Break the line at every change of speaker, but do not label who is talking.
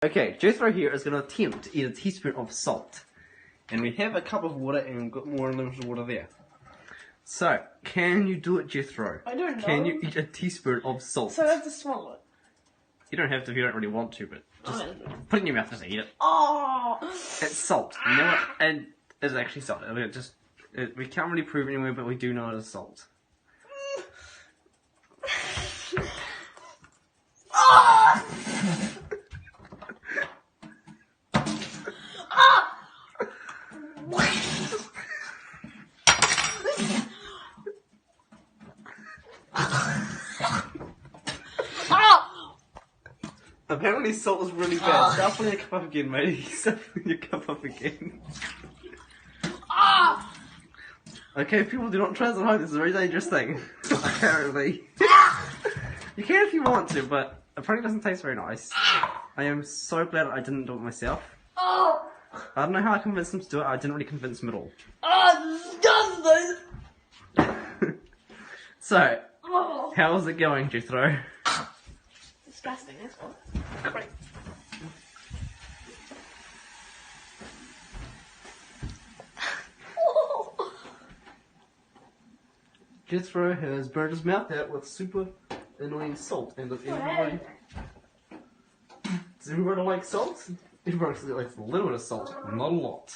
Okay, Jethro here is going to attempt to eat a teaspoon of salt. And we have a cup of water and we've got more unlimited water there. So, can you do it, Jethro?
I don't know.
Can you eat a teaspoon of salt?
So I have to swallow it.
You don't have to if you don't really want to, but just put it in your mouth and eat it.
Oh!
It's salt. You know what? And it's actually salt. I mean, we can't really prove it anywhere, but we do know it is salt.
Ah! Ah!
Apparently salt is really bad. Start putting your cup up again, matey. Start putting your cup up again.
Ah!
Okay, people do not try this at home. This is a very dangerous thing. Apparently. You can if you want to, but apparently it doesn't taste very nice. I am so glad I didn't do it myself.
Oh!
I don't know how I convinced them to do it. I didn't really convince them at all.
Oh, disgusting!
So,
Oh.
how's it going, Jethro?
Disgusting, that's what. Great.
Jethro has burned his mouth out with super annoying salt. And does everybody like salt? Everybody likes a little bit of salt, not a lot.